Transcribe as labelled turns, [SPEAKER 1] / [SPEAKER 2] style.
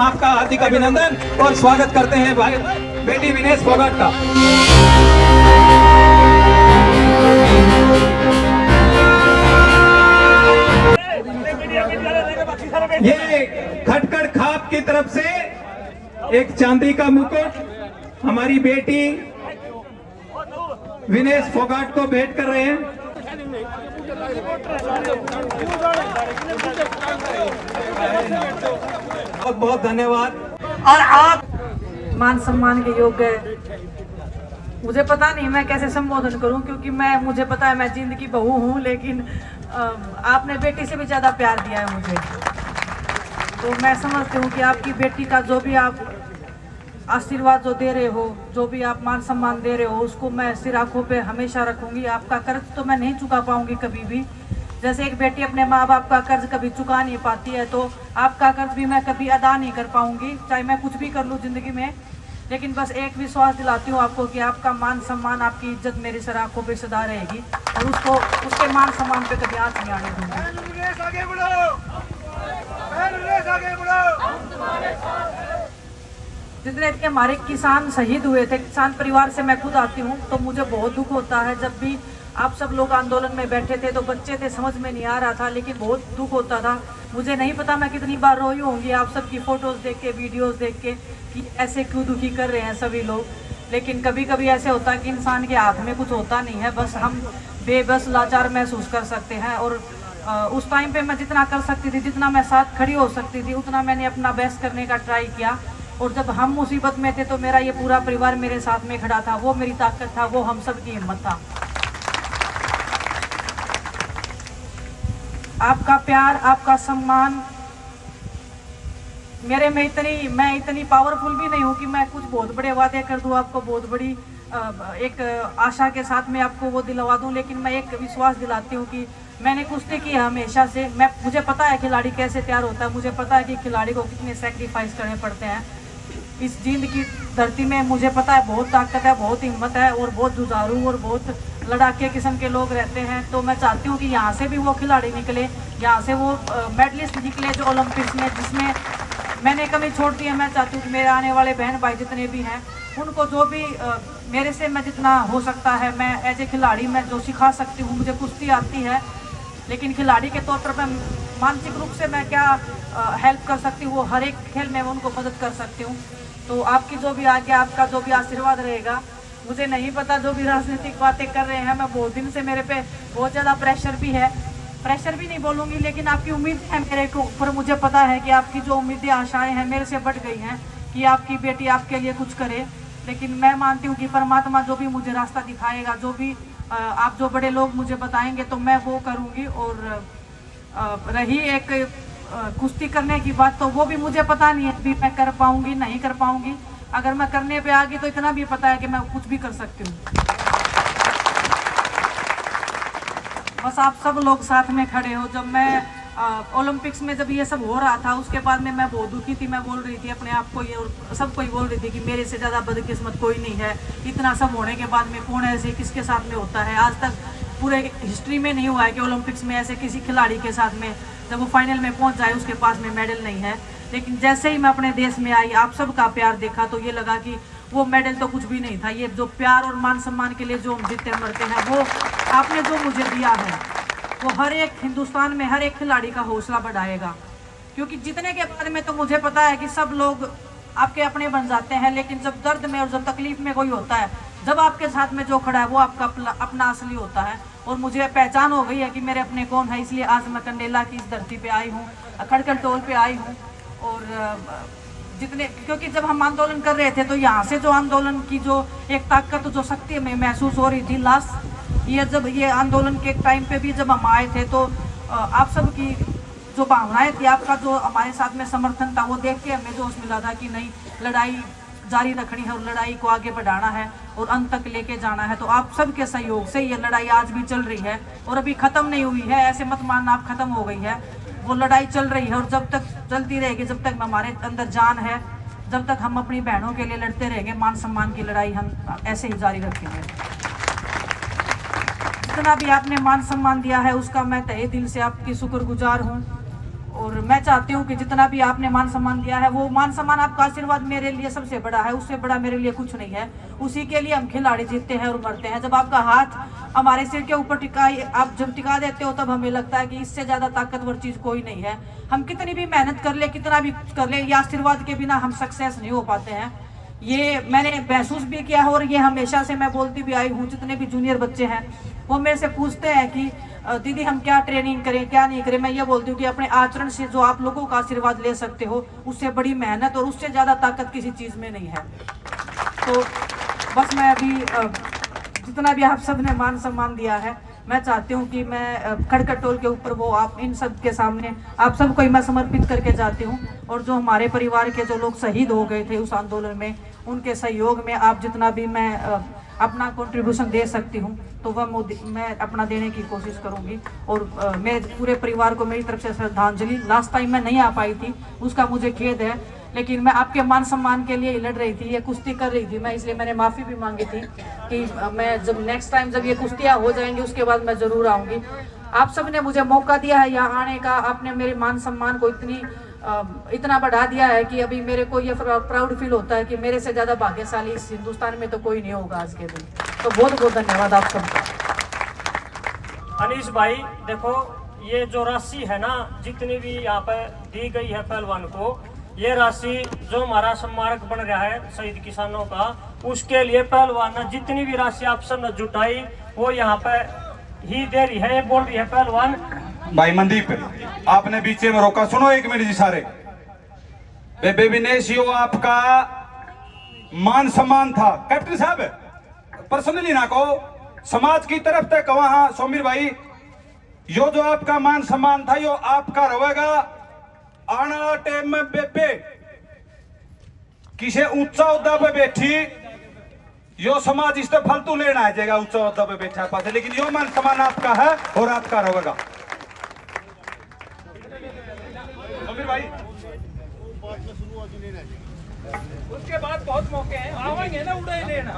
[SPEAKER 1] आपका हार्दिक अभिनंदन और स्वागत करते हैं भाई बेटी विनेश फोगाट का। ये खटखड़ खाप की तरफ से एक चांदी का मुकुट हमारी बेटी विनेश फोगाट को भेंट कर रहे हैं। बहुत बहुत धन्यवाद।
[SPEAKER 2] और आप मान सम्मान के योग्य है। मुझे पता नहीं मैं कैसे संबोधन करूं, क्योंकि मुझे पता है मैं जिंदगी बहू हूं, लेकिन आपने बेटी से भी ज्यादा प्यार दिया है मुझे। तो मैं समझती हूं कि आपकी बेटी का जो भी आप आशीर्वाद जो दे रहे हो, जो भी आप मान सम्मान दे रहे हो, उसको मैं सिर आंखों पे हमेशा रखूंगी। आपका कर्ज तो मैं नहीं चुका पाऊंगी कभी भी। जैसे एक बेटी अपने माँ बाप का कर्ज कभी चुका नहीं पाती है, तो आपका कर्ज भी मैं कभी अदा नहीं कर पाऊंगी, चाहे मैं कुछ भी कर लूँ जिंदगी में। लेकिन बस एक विश्वास दिलाती हूँ आपको कि आपका मान सम्मान, आपकी इज्जत मेरी सर आंखों पे सदा रहेगी और उसके मान सम्मान पे कभी आँच नहीं आने दूंगी। जितने भी हमारे किसान शहीद हुए थे, किसान परिवार से मैं खुद आती हूँ, तो मुझे बहुत दुख होता है। जब भी आप सब लोग आंदोलन में बैठे थे तो बच्चे थे, समझ में नहीं आ रहा था, लेकिन बहुत दुख होता था। मुझे नहीं पता मैं कितनी बार रोई होंगी आप सबकी फोटोज देख के, वीडियोस देख के, कि ऐसे क्यों दुखी कर रहे हैं सभी लोग। लेकिन कभी कभी ऐसे होता है कि इंसान के हाथ में कुछ होता नहीं है, बस हम बेबस लाचार महसूस कर सकते हैं। और उस टाइम पे मैं जितना कर सकती थी, जितना मैं साथ खड़ी हो सकती थी, उतना मैंने अपना बेस्ट करने का ट्राई किया। और जब हम मुसीबत में थे तो मेरा ये पूरा परिवार मेरे साथ में खड़ा था। वो मेरी ताकत था, वो हम सब की हिम्मत था। आपका प्यार, आपका सम्मान मेरे में मैं इतनी पावरफुल भी नहीं हूँ कि मैं कुछ बहुत बड़े वादे कर दूँ आपको, बहुत बड़ी एक आशा के साथ में आपको वो दिलवा दूँ। लेकिन मैं एक विश्वास दिलाती हूँ कि मैंने कुश्ती की हमेशा से। मुझे पता है खिलाड़ी कैसे तैयार होता है, मुझे पता है कि खिलाड़ी को कितने सेक्रीफाइस करने पड़ते हैं इस जींद की धरती में। मुझे पता है बहुत ताकत है, बहुत हिम्मत है और बहुत जुझारू और बहुत लड़ाके किस्म के लोग रहते हैं। तो मैं चाहती हूँ कि यहाँ से भी वो खिलाड़ी निकले, यहाँ से वो मेडलिस्ट निकले जो ओलंपिक्स में, जिसमें मैंने कमी छोड़ दी है। मैं चाहती हूँ कि मेरे आने वाले बहन भाई जितने भी हैं, उनको जो भी मेरे से मैं जितना हो सकता है, मैं एज ए खिलाड़ी मैं जो सिखा सकती हूँ। मुझे कुश्ती आती है, लेकिन खिलाड़ी के तौर पर मैं मानसिक रूप से मैं क्या हेल्प कर सकती हूँ, वो हर एक खेल में मैं उनको मदद कर सकती हूँ। तो आपकी जो भी आज्ञा, आपका जो भी आशीर्वाद रहेगा। मुझे नहीं पता जो भी राजनीतिक बातें कर रहे हैं, मैं बहुत दिन से मेरे पे बहुत ज़्यादा प्रेशर भी है, प्रेशर भी नहीं बोलूँगी, लेकिन आपकी उम्मीद है मेरे को ऊपर। मुझे पता है कि आपकी जो उम्मीदें, आशाएं हैं मेरे से बढ़ गई हैं कि आपकी बेटी आपके लिए कुछ करे। लेकिन मैं मानती हूँ कि परमात्मा जो भी मुझे रास्ता दिखाएगा, जो भी आप जो बड़े लोग मुझे बताएंगे, तो मैं वो करूँगी। और रही एक कुश्ती करने की बात, तो वो भी मुझे पता नहीं है अभी मैं कर पाऊँगी नहीं कर पाऊँगी। अगर मैं करने पे आ गई तो इतना भी पता है कि मैं कुछ भी कर सकती हूँ। बस आप सब लोग साथ में खड़े हो। जब मैं ओलंपिक्स में जब ये सब हो रहा था, उसके बाद में मैं बहुत दुखी थी। मैं बोल रही थी अपने आप को, ये और सबको ही बोल रही थी कि मेरे से ज़्यादा बदकिस्मत कोई नहीं है। इतना सब होने के बाद में कौन ऐसे किसके साथ में होता है? आज तक पूरे हिस्ट्री में नहीं हुआ है कि ओलंपिक्स में ऐसे किसी खिलाड़ी के साथ में जब वो फाइनल में पहुंच जाए उसके पास में मेडल नहीं है। लेकिन जैसे ही मैं अपने देश में आई, आप सबका प्यार देखा, तो ये लगा कि वो मेडल तो कुछ भी नहीं था। ये जो प्यार और मान सम्मान के लिए जो हम जीते मरते हैं, वो आपने जो मुझे दिया है, वो हर एक हिंदुस्तान में हर एक खिलाड़ी का हौसला बढ़ाएगा। क्योंकि जीतने के बाद में तो मुझे पता है कि सब लोग आपके अपने बन जाते हैं, लेकिन जब दर्द में और जब तकलीफ में कोई होता है, जब आपके साथ में जो खड़ा है वो आपका अपना असली होता है। और मुझे पहचान हो गई है कि मेरे अपने कौन है, इसलिए आज मैं कंडेला की इस धरती पे आई हूँ, खड़खड़ टोल पे आई हूँ। और क्योंकि जब हम आंदोलन कर रहे थे, तो यहाँ से जो आंदोलन की जो एक ताकत, जो शक्ति में महसूस हो रही थी। लास्ट ईयर जब ये आंदोलन के टाइम पे भी जब हम आए थे, तो आप सब की जो भावनाएं थी, आपका जो हमारे साथ में समर्थन था, वो देख के हमें जोश मिला था कि नहीं, लड़ाई जारी रखनी है और लड़ाई को आगे बढ़ाना है और अंत तक लेके जाना है। तो आप सबके सहयोग से ये लड़ाई आज भी चल रही है और अभी ख़त्म नहीं हुई है। ऐसे मत मानना आप ख़त्म हो गई है, वो लड़ाई चल रही है और जब तक चलती रहेगी, जब तक हमारे अंदर जान है, जब तक हम अपनी बहनों के लिए लड़ते रहेंगे, मान सम्मान की लड़ाई हम ऐसे ही जारी रखेंगे। जितना भी आपने मान सम्मान दिया है, उसका मैं तहे दिल से आपकी शुक्रगुजार हूँ। और मैं चाहती हूँ कि जितना भी आपने मान सम्मान दिया है, वो मान सम्मान आपका आशीर्वाद मेरे लिए सबसे बड़ा है, उससे बड़ा मेरे लिए कुछ नहीं है। उसी के लिए हम खिलाड़ी जीतते हैं और मरते हैं। जब आपका हाथ हमारे सिर के ऊपर आप जब टिका देते हो, तब हमें लगता है कि इससे ज्यादा ताकतवर चीज कोई नहीं है। हम कितनी भी मेहनत कर ले, कितना भी कर ले, ये आशीर्वाद के बिना हम सक्सेस नहीं हो पाते हैं। ये मैंने महसूस भी किया है और ये हमेशा से मैं बोलती भी आई हूँ। जितने भी जूनियर बच्चे हैं वो मेरे से पूछते हैं कि दीदी हम क्या ट्रेनिंग करें, क्या नहीं करें। मैं ये बोलती हूँ कि अपने आचरण से जो आप लोगों का आशीर्वाद ले सकते हो, उससे बड़ी मेहनत और उससे ज़्यादा ताकत किसी चीज़ में नहीं है। तो बस मैं अभी जितना भी आप सब ने मान सम्मान दिया है, मैं चाहती हूँ कि मैं खड़कर टोल के ऊपर वो आप इन सब के सामने आप सबको मैं समर्पित करके जाती हूँ। और जो हमारे परिवार के जो लोग शहीद हो गए थे उस आंदोलन में, उनके सहयोग में आप जितना भी मैं अपना कंट्रीब्यूशन दे सकती हूँ, तो वह मैं अपना देने की कोशिश करूँगी। और मेरे पूरे परिवार को मेरी तरफ से श्रद्धांजलि। लास्ट टाइम मैं नहीं आ पाई थी, उसका मुझे खेद है, लेकिन मैं आपके मान सम्मान के लिए लड़ रही थी, ये कुश्ती कर रही थी मैं, इसलिए मैंने माफ़ी भी मांगी थी कि मैं जब नेक्स्ट टाइम जब ये कुश्तियाँ हो जाएंगी उसके बाद मैं ज़रूर आऊँगी। आप सब ने मुझे मौका दिया है यहाँ आने का, आपने मेरे मान सम्मान को इतना बढ़ा दिया है कि अभी मेरे को ये प्राउड फील होता है कि मेरे से ज़्यादा भाग्यशाली इस हिंदुस्तान में तो कोई नहीं होगा आज के दिन। तो बहुत बहुत धन्यवाद आप सबका।
[SPEAKER 3] अनीश भाई देखो, ये जो राशि है ना, जितनी भी यहाँ पे दी गई है पहलवान को, ये राशि जो हमारा स्मारक बन रहा है शहीद किसानों का, उसके लिए पहलवान ने जितनी भी राशि आप सब ने जुटाई वो यहाँ पे ही दे रही है। ये बोल रही है पहलवान।
[SPEAKER 4] भाई मनदीप, आपने बीचे में रोका, सुनो एक मिनट जी सारे। बेबे विनेश, यो आपका मान सम्मान था। कैप्टन साहब पर्सनली ना कहो, समाज की तरफ तक वहां सोमीर भाई, यो जो आपका मान सम्मान था यो आपका रहेगा। आने वाला टाइम में बेबे किसी ऊंचा उद्दा पे बैठी, यो समाज इस पे फालतू लेना आ जाएगा ऊंचा उद्दा पे बैठा पास, लेकिन यो मान सम्मान आपका है और आपका रहेगा। भाई
[SPEAKER 1] उसके बाद बहुत मौके हैं, आवेंगे ना उड़े लेना।